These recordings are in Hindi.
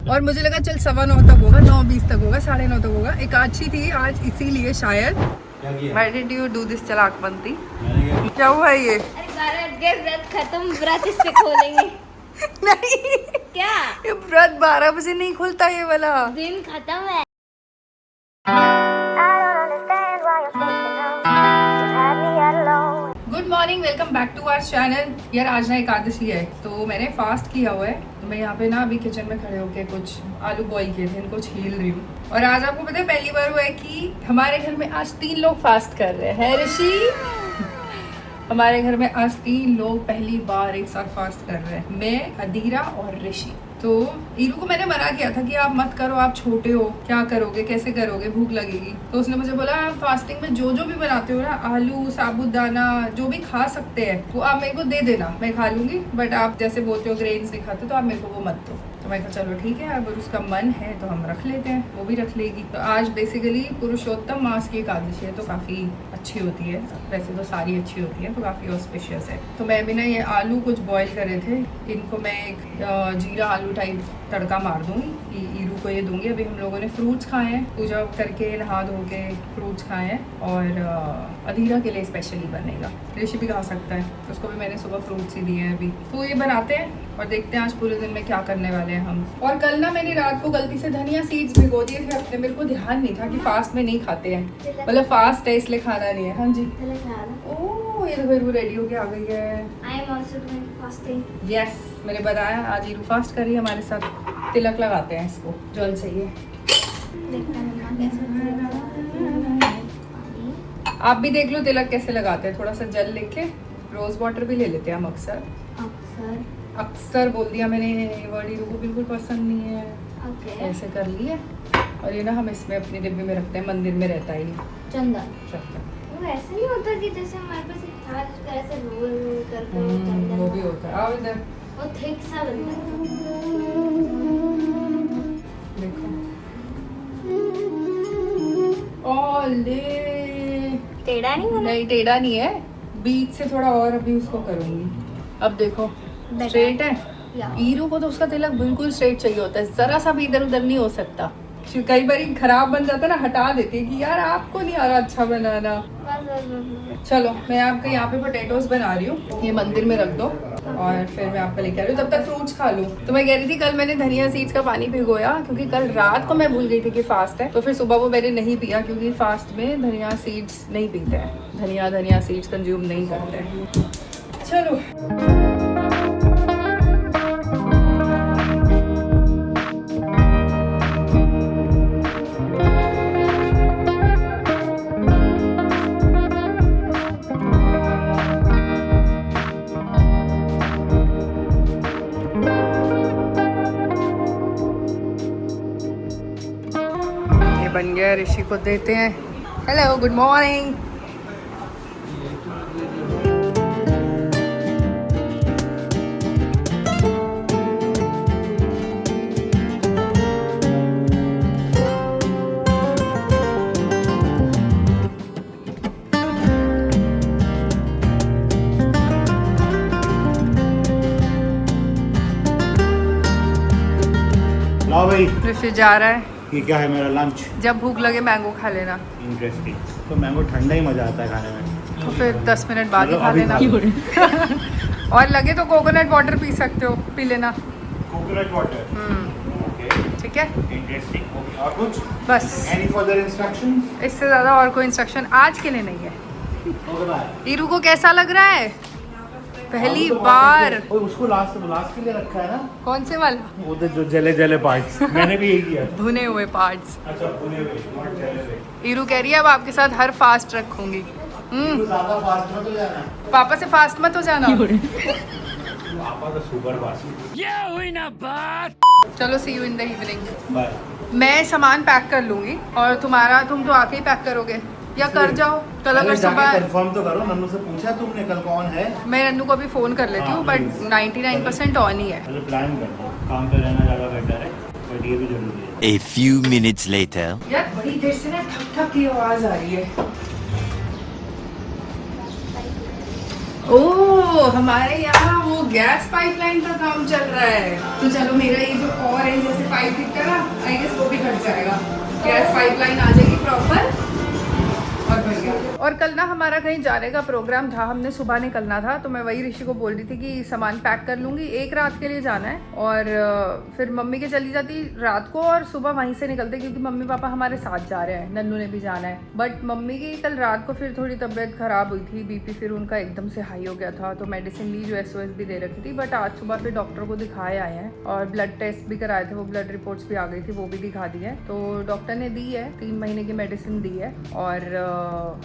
और मुझे लगा चल 9:15 तक होगा, 9:20 तक होगा, 9:30 तक होगा। एक अच्छी थी आज इसीलिए शायद। Why did you do this चलाकबंती? क्या हुआ ये? व्रत खत्म, व्रत इससे खोलेंगे। नहीं क्या ये व्रत 12 बजे नहीं खुलता ये वाला। दिन खत्म है। Good morning, welcome back to our channel. यार आज ना एकादशी है तो मैंने फास्ट किया हुआ है, तो मैं यहाँ पे ना अभी किचन में खड़े होके कुछ आलू बॉईल किए थे, इनको छील रही हूँ। और आज आपको पता है पहली बार हुआ है कि हमारे घर में आज 3 लोग फास्ट कर रहे हैं। ऋषि, हमारे घर में आज 3 लोग पहली बार एक साथ फास्ट कर रहे हैं, मैं, अदीरा और ऋषि। तो ईरू को मैंने मना किया था कि आप मत करो, आप छोटे हो, क्या करोगे, कैसे करोगे, भूख लगेगी। तो उसने मुझे बोला आप फास्टिंग में जो जो भी बनाते हो ना, आलू, साबुदाना, जो भी खा सकते हैं वो आप मेरे को दे देना, मैं खा लूंगी, बट आप जैसे बोलते हो ग्रेन्स नहीं खाते तो आप मेरे को वो मत दो। तो मैं कहा चलो ठीक है, अगर उसका मन है तो हम रख लेते हैं, वो भी रख लेगी। तो आज बेसिकली पुरुषोत्तम मास की एकादशी है, तो काफ़ी अच्छी होती है, वैसे तो सारी अच्छी होती है, तो काफ़ी ऑस्पिशियस है। तो मैं भी ना ये आलू कुछ बॉईल करे थे, इनको मैं एक जीरा आलू टाइप तड़का मार दूंगी, ईरू को ये दूंगी। अभी हम लोगों ने फ्रूट्स खाए हैं, पूजा करके नहा धो के फ्रूट्स खाए हैं, और अधीरा के लिए स्पेशली बनेगा, ऋषि भी खा सकता है, तो उसको भी मैंने सुबह फ्रूट्स ही दिए हैं अभी। तो ये बनाते हैं और देखते हैं आज पूरे दिन में क्या करने वाले हैं हम। और कल ना मैंने रात को गलती से धनिया सीड्स भिगो दिए थे अपने, मेरे को ध्यान नहीं था कि फास्ट में नहीं खाते हैं, मतलब फास्ट है इसलिए खाना नहीं है। हाँ जी, ओह ये तो फिर वो रेडी होके आ गई है। I am also doing fasting. Yes, मैंने बताया आज ईरू फास्ट कर रही है हमारे साथ। तिलक लगाते हैं इसको, जल चाहिए। देखना मम्मा कैसे आप भी देख लो तिलक कैसे लगाते हैं, थोड़ा सा जल लेके, रोज वाटर भी ले लेते हैं हम अक्सर। अक्सर बोल दिया मैंने, ये वर्ड ईरू को बिल्कुल पसंद नहीं है। ओके। ऐसे कर लिए, और ये ना हम इसमें अपनी डिब्बी में रखते हैं, मंदिर में रहता है ये चंदन। चंदन। वो ऐसे नहीं होता कि जैसे हमारे पास एक था जिसका ऐसे रोल करके वो चंदन वो भी होता है। आओ इधर वो थिक सा बनता है। देखो, ओले टेढ़ा नहीं होना। नहीं टेढ़ा नहीं है, बीच से थोड़ा और अभी उसको करूंगी। अब देखो स्ट्रेट है। या। ईरू को तो उसका तिलक बिल्कुल स्ट्रेट चाहिए होता है, जरा सा भी इधर उधर नहीं हो सकता। कई बार खराब बन जाता है ना, हटा देते हैं कि यार आपको नहीं आ रहा अच्छा बनाना। बस। चलो मैं आपके यहाँ पे पोटैटोज बना रही हूँ, ये मंदिर में रख दो और फिर मैं आपका लेके आ रही हूँ, तब तक फ्रूट्स खा लूँ। तो मैं कह रही थी कल मैंने धनिया सीड्स का पानी भिगोया, क्योंकि कल रात को मैं भूल गई थी कि फास्ट है, तो फिर सुबह वो मैंने नहीं पिया, क्योंकि फास्ट में धनिया सीड्स नहीं पीते हैं, धनिया सीड्स कंज्यूम नहीं करते हैं। चलो बन गया, ऋषि को देते हैं। Hello, good morning. लो भाई, ऋषि जा रहा है। ये क्या है मेरा लंच? जब भूख लगे मैंगो खा लेना। इंटरेस्टिंग। तो मैंगो ठंडा ही मजा आता है खाने में। तो फिर 10 मिनट बाद ही मतलब खा अभी लेना। और लगे तो कोकोनट वाटर पी सकते हो, पी लेना। Coconut water. ओके, ठीक है, इंटरेस्टिंग। ओके, और कुछ? बस एनी फर्दर इंस्ट्रक्शंस? इससे ज्यादा और कोई इंस्ट्रक्शन आज के लिए नहीं है। Okay bye. ईरू को कैसा लग रहा है पहली बार? उसको लास्ट के लिए रखा है ना, कौन से वाला? वो जो जले जले पार्ट्स। मैंने भी यही किया। भुने हुए पार्ट्स। अच्छा, भुने हुए, नॉट जले हुए। ईरू कह रही है अब आपके साथ हर फास्ट रखूंगी। तू ज्यादा फास्ट मत हो जाना। पापा से फास्ट मत हो जाना। पापा तो सुपर फास्ट। ये हुई ना बात। चलो see you in the evening. Bye. मैं सामान पैक कर लूंगी और तुम तो आके ही पैक करोगे, या कर जाओ कल अगर सुबह। कंफर्म तो करो, नन्नू से पूछा तुमने कल कौन है? मैं नन्नू को अभी फोन कर लेती हूँ, बट 99% ऑन ही है। चलो प्लान करते हैं, काम पे रहना ज़्यादा बेटर है, बट ये भी जरूरी है। A few minutes later. यार बड़ी देर से ना ठक ठक की आवाज आ रही है। ओह, हमारे यहाँ वो गैस पाइपलाइन का काम चल रहा है। तो चलो मेरा ये जो ऑरेंज जैसे पाइप दिखता है ना, आई गेस वो भी कट जाएगा। गैस पाइपलाइन आ जाएगी प्रॉपर और बढ़िया। और कल ना हमारा कहीं जाने का प्रोग्राम था, हमने सुबह निकलना था, तो मैं वही ऋषि को बोल रही थी कि सामान पैक कर लूँगी, एक रात के लिए जाना है और फिर मम्मी के चली जाती रात को और सुबह वहीं से निकलते, क्योंकि मम्मी पापा हमारे साथ जा रहे हैं, नन्नू ने भी जाना है। बट मम्मी की कल रात को फिर थोड़ी तबीयत ख़राब हुई थी, बीपी फिर उनका एकदम से हाई हो गया था, तो मेडिसिन ली जो SOS भी दे रखी थी। बट आज सुबह फिर डॉक्टर को दिखाए आए हैं और ब्लड टेस्ट भी कराए थे, वो ब्लड रिपोर्ट्स भी आ गई थी, वो भी दिखा दी है। तो डॉक्टर ने दी है 3 महीने की मेडिसिन दी है। और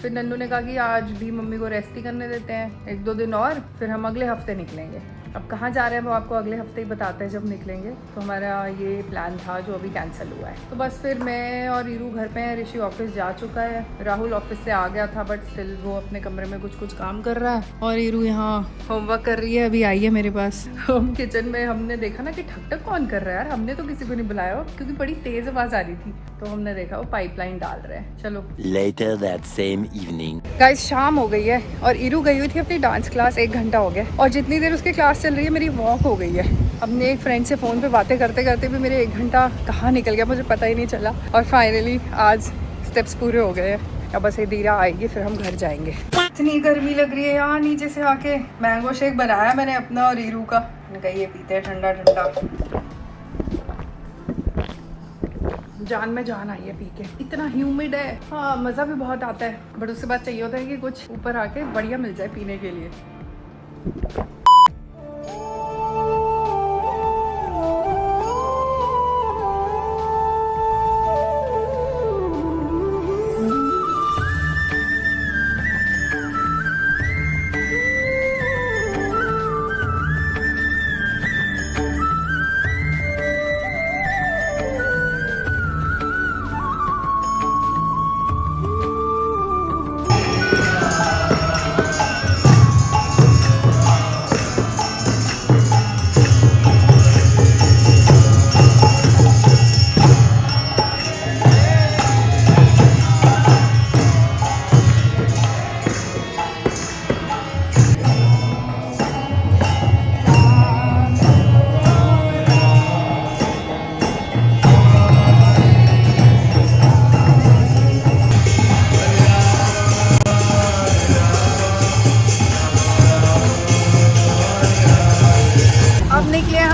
फिर नन्नू ने कहा कि आज भी मम्मी को रेस्ट ही करने देते हैं 1-2 दिन और फिर हम अगले हफ्ते निकलेंगे। अब कहाँ जा रहे हैं वो आपको अगले हफ्ते ही बताते हैं जब निकलेंगे। तो हमारा ये प्लान था जो अभी कैंसिल हुआ है। तो बस फिर मैं और ईरू घर पे हैं, ऋषि ऑफिस जा चुका है, राहुल ऑफिस से आ गया था बट स्टिल वो अपने कमरे में कुछ काम कर रहा है और ईरू यहाँ होमवर्क कर रही है। अभी आई है मेरे पास होम किचन में। हमने देखा ना कि ठक ठक कौन कर रहा है यार, हमने तो किसी को नहीं बुलाया क्योंकि बड़ी तेज आवाज आ रही थी, तो हमने देखा वो पाइपलाइन डाल रहे हैं। चलो Later that same evening. Guys शाम हो गई है और ईरू गई हुई थी अपनी डांस क्लास, 1 घंटा हो गया और जितनी देर उसकी क्लास चल रही है मेरी वॉक हो गई है। अपने एक फ्रेंड से फ़ोन पे बातें करते करते भी मेरे 1 घंटा कहाँ निकल गया मुझे पता ही नहीं चला। और फाइनली आज स्टेप्स पूरे हो गए हैं। अब बस ये दीरा आएगी फिर हम घर जाएंगे। इतनी गर्मी लग रही है यार, नीचे से आके मैंगो शेक बनाया मैंने अपना और ईरू का, मैंने कहा ये पीते हैं ठंडा ठंडा। जान में जान आई है पी के, इतना ह्यूमिड है। हाँ मज़ा भी बहुत आता है बट उसके बाद चाहिए होता है कि कुछ ऊपर आके बढ़िया मिल जाए पीने के लिए।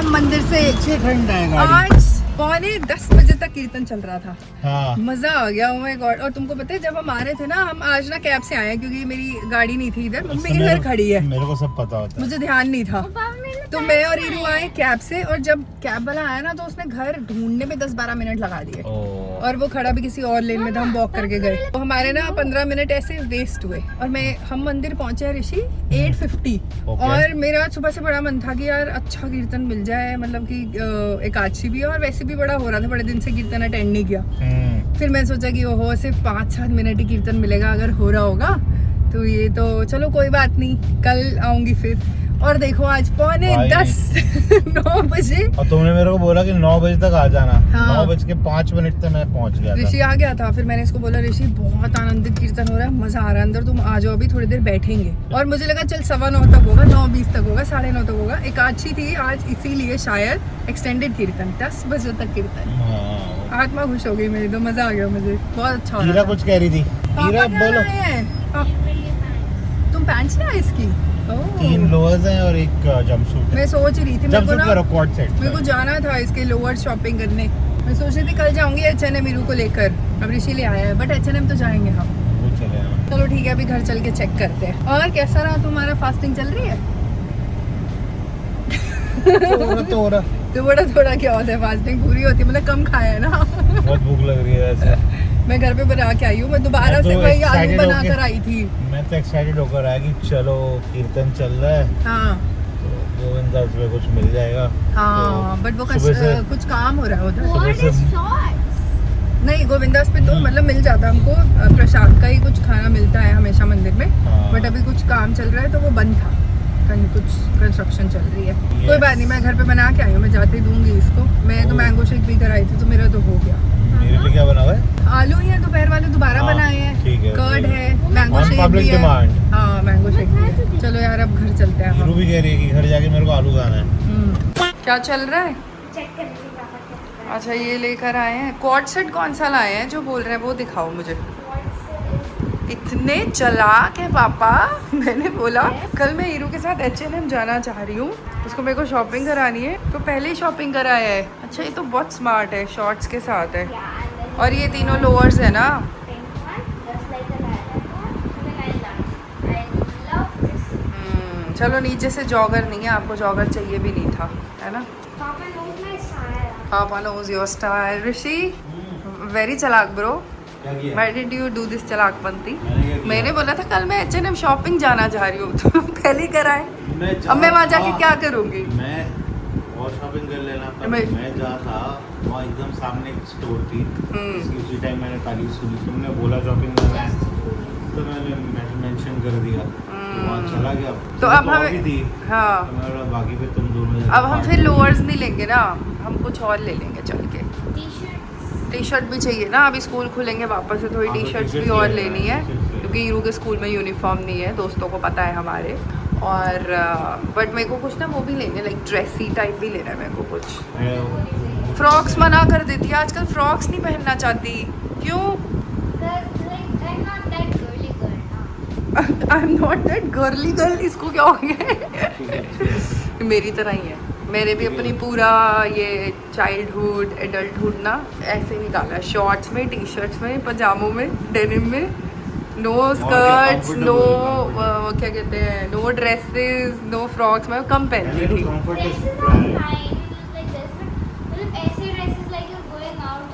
मंदिर से ठंड है आज 9:45 बजे तक कीर्तन चल रहा था। हाँ। मजा आ गया, ओह माय गॉड। और तुमको पता है जब हम आ रहे थे ना, हम आज ना कैब से आए हैं क्योंकि मेरी गाड़ी नहीं थी इधर, मम्मी के घर खड़ी है। मेरे को सब पता होता है, मुझे ध्यान नहीं था। तो मैं और ईरू आए कैब से और जब कैब वाला आया ना तो उसने घर ढूंढने में 10-12 मिनट लगा दिए और वो खड़ा भी किसी और लेन में था, हम वॉक करके गए। तो हमारे ना 15 मिनट ऐसे वेस्ट हुए और हम मंदिर पहुंचे हैं ऋषि 8:50 और मेरा सुबह से बड़ा मन था कि यार अच्छा कीर्तन मिल जाए, मतलब कि एकादशी भी है और वैसे भी बड़ा हो रहा था, बड़े दिन से कीर्तन अटेंड नहीं किया। फिर मैं सोचा कि ओहो सिर्फ 5-7 मिनट ही कीर्तन मिलेगा, अगर हो रहा होगा तो ये तो चलो कोई बात नहीं, कल आऊंगी फिर। और देखो आज 9:45 9 बजे। और तुमने मेरे को बोला कि 9 बजे तक आ जाना। हाँ। 9:05 तक मैं पहुंच गया था। ऋषि आ गया था, फिर मैंने इसको बोला ऋषि बहुत आनंदित कीर्तन हो रहा है, मजा आ रहा है अंदर, तुम आ जाओ अभी थोड़ी देर बैठेंगे। और मुझे लगा चल 9:15 तक होगा, 9:20 तक होगा, 9:30 तक होगा। एकादशी थी आज इसीलिए शायद एक्सटेंडेड कीर्तन 10 बजे तक कीर्तन। हाँ। आत्मा खुश हो गई मेरी, तो मजा आ गया मुझे, बहुत अच्छा हो हीरा रहा था। कुछ कह रही थी। हीरा बोलो। तुम पैंट्स ना इसकी 3 लोअर्स हैं और एक जंपसूट। मैं सोच रही थी मेरे को ना कोट सेट मेरे को जाना था इसके लोअर शॉपिंग करने। मैं सोच रही थी कल जाऊंगी H&M मीरू को लेकर, अब ऋषि ले आया है बट H&M तो जाएंगे हम। वो चले हाँ। चलो ठीक है, अभी घर चल के चेक करते हैं। और कैसा रहा तुम्हारा, फास्टिंग चल रही है? थोड़ा क्या होता है, फास्टिंग पूरी होती है मतलब कम खाया है ना। बहुत भूख लग रही है वैसे। मैं घर पे बना के आई हूँ, मैं दोबारा से वही आलू बना कर आई थी। मैं तो एक्साइटेड होकर आया कि चलो कीर्तन चल रहा है, हाँ तो गोविंद दास में कुछ मिल जाएगा। हाँ तो बट वो सुबह कुछ काम हो रहा है उधर। What is shorts? नहीं गोविंदास पे तो मतलब मिल जाता हमको, प्रसाद का ही कुछ खाना मिलता है हमेशा मंदिर में। हाँ। बट अभी कुछ काम चल रहा है तो वो बंद था, कुछ कंस्ट्रक्शन चल रही है। कोई बात नहीं, मैं घर पे बना के आई हूँ, मैं जाते ही दूंगी इसको। मैं तो मैंगो शेक पी कर आई थी तो मेरा तो हो गया। मेरे लिए क्या बना हुआ है? आलू ही है, दोपहर वाले दोबारा हाँ, बनाए हैं। ठीक है, कर्ड ठीक है, मैंगो On शेक public भी है। demand। हाँ, मैंगो शेक भी है। चलो यार अब घर चलते हैं हीरू हम। भी कह रही है कि घर जाके मेरे को आलू खाना है। क्या चल रहा है? चेक करने की पापा कैसे कर अच्छा ये लेकर आए हैं। कॉर्ड सेट कौन सा लाए हैं जो बोल रहे हैं वो दिखाओ मुझे। इतने चालाक है पापा। मैंने बोला कल मैं हीरू के साथ H&M जाना चाह रही हूँ, उसको मेरे को शॉपिंग करानी है, तो पहले ही शॉपिंग कराया है। अच्छा ये तो बहुत स्मार्ट है, शॉर्ट्स के साथ है और ये तीनों लोअर्स है ना। चलो नीचे से जॉगर नहीं है, आपको जॉगर चाहिए भी नहीं था, है ना। पापा knows your style। Rishi very चालाक ब्रो। क्या किया? Why did you do this चालाकपंती? मैंने क्या किया? मैंने बोला था कल मैं H&M शॉपिंग जाना चाह रही हूँ, तो पहले ही कराए। मैं अब मैं वहाँ जहाँ जाके था, क्या करूँगी? मैं और शॉपिंग कर लेना था। मैं- मैं जहाँ था वहाँ एकदम सामने एक स्टोर थी। इसकी उसी टाइम मैंने तारीफ सुनी, तुमने बोला शॉपिंग करना है तो मैंने मेंशन कर दिया, तो वहाँ चला गया। तो अब और हमें- भी थी, हाँ। तो मैं बोला बाकी पे तुम दोनों अब हम फिर लोअर्स नहीं लेंगे ना, हम कुछ और ले लेंगे चल के। टी-शर्ट टी शर्ट भी चाहिए ना, अभी स्कूल खुलेंगे वापस से, थोड़ी हाँ, तो टी शर्ट्स t-shirts भी और ले लेनी लेना, है, t-shirts ले क्योंकि हीरू के स्कूल में यूनिफॉर्म नहीं है, दोस्तों को पता है हमारे। और बट मेरे को कुछ ना वो भी लेने, लाइक ड्रेसी टाइप भी लेना है मेरे को कुछ। फ्रॉक्स मना कर देती है आजकल, फ्रॉक्स नहीं पहनना चाहती। क्यों? I am not that girly girl. इसको क्या हो गया? मेरी तरह ही है, मेरे भी अपनी पूरा ये चाइल्डहुड एडल्टहुड ना ऐसे ही निकाला है, शॉर्ट्स में, टी शर्ट्स में, पजामों में, डेनिम में, नो स्कर्ट्स, नो क्या कहते हैं, नो ड्रेसेस, नो फ्रॉक्स। मैं कम पहनती थी।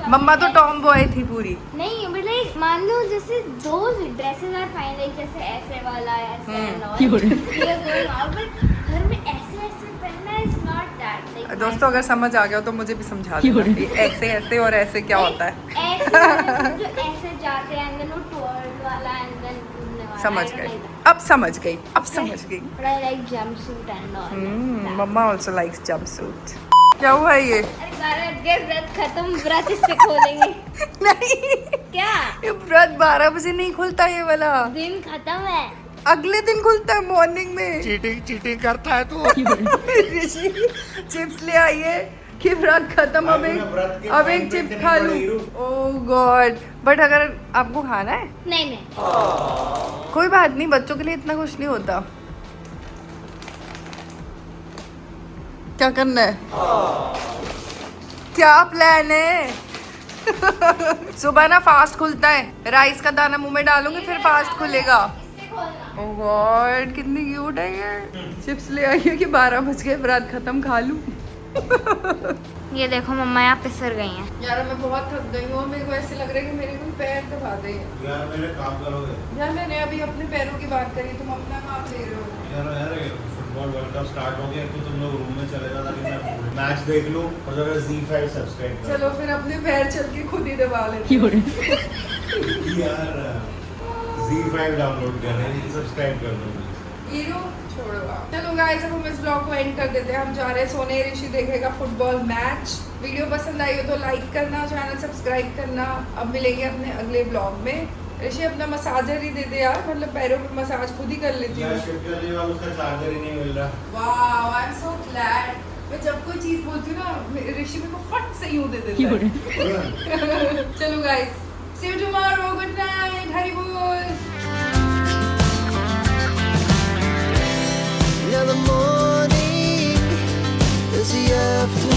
मम्मा तो टॉम बॉय थी पूरी। नहीं मतलब मान लो जैसे दो ड्रेसेस आर फाइन, लाइक जैसे ऐसे वाला ऐसे and all. We are going out, but घर में ऐसे ऐसे पहनना is not that like दोस्तों अगर समझ आ गया हो तो मुझे भी समझा देना कि ऐसे ऐसे और ऐसे क्या होता है। ऐसे वाला जो ऐसे जाते हैं and then वो twirl वाला and then घूमने वाला, समझ I don't गई, like that. अब समझ गई, अब समझ गई। But I like jumpsuit and all. that. मम्मा ऑल्सो लाइक्स जंपसूट। क्या हुआ ये? अरे 12 बजे व्रत खत्म, व्रत इससे खोलेंगे। नहीं, क्या ये व्रत 12 बजे नहीं खुलता ये वाला, दिन खत्म है? अगले दिन खुलता है मॉर्निंग में। चीटिंग करता है तू। ऋषि चिप्स ले आइए कि व्रत खत्म, अब एक चिप्स खा लूं। ओह गॉड, बट अगर आपको खाना है नहीं नहीं कोई बात नहीं, बच्चों के लिए इतना कुछ नहीं होता। क्या करना है? क्या प्लान है? सुबह ना फास्ट खुलता है, राइस का दाना मुंह में डालूंगी फिर फास्ट खुलेगा। इससे खोलना। ओह गॉड कितनी क्यूट है ये। चिप्स ले आई है कि 12 बज गए, रात खत्म, खा लूं। ये देखो मम्मा यहाँ पिसर गई हैं। यार मैं बहुत थक गई हूँ, मेरे को ऐसे लग रहा है कि मेरे कोई पैर दबा दे। यार मेरे काम करोगे? यार मैंने अभी अपने पैरों की बात करी, तुम अपना काम ले रहे हो। यार फुटबॉल वर्ल्ड कप स्टार्ट हो गया तो तुम लोग रूम में चले जाओ ताकि मैं मैच देख लूं और जरा Z5 सब्सक्राइब कर। चलो फिर अपने पैर चल के खुद ही दबा लेते हैं। यार Z5 डाउनलोड कर रहे हैं, सब्सक्राइब कर दो प्लीज। हीरो छोड़ो आप। चलो गाइस अब हम इस ब्लॉग को एंड कर देते हैं, हम जा रहे हैं सोने। ऋषि देखेगा फुटबॉल मैच। वीडियो पसंद आई हो तो लाइक करना, चैनल सब्सक्राइब करना। अब मिलेंगे अपने अगले ब्लॉग में। ऋषि अपना मसाजर ही दे दे यार, मतलब पैरों पे मसाज खुद ही कर लेती हूँ। यार शिफ्ट करने वाला उसका चार्जर ही नहीं मिल रहा। Wow I am so glad. मैं जब कोई चीज बोलती हूँ ना ऋषि मेरे को फट से यूं दे देता है। चलो guys see you tomorrow, good night, Hari बोल। Yeah, the morning is the afternoon.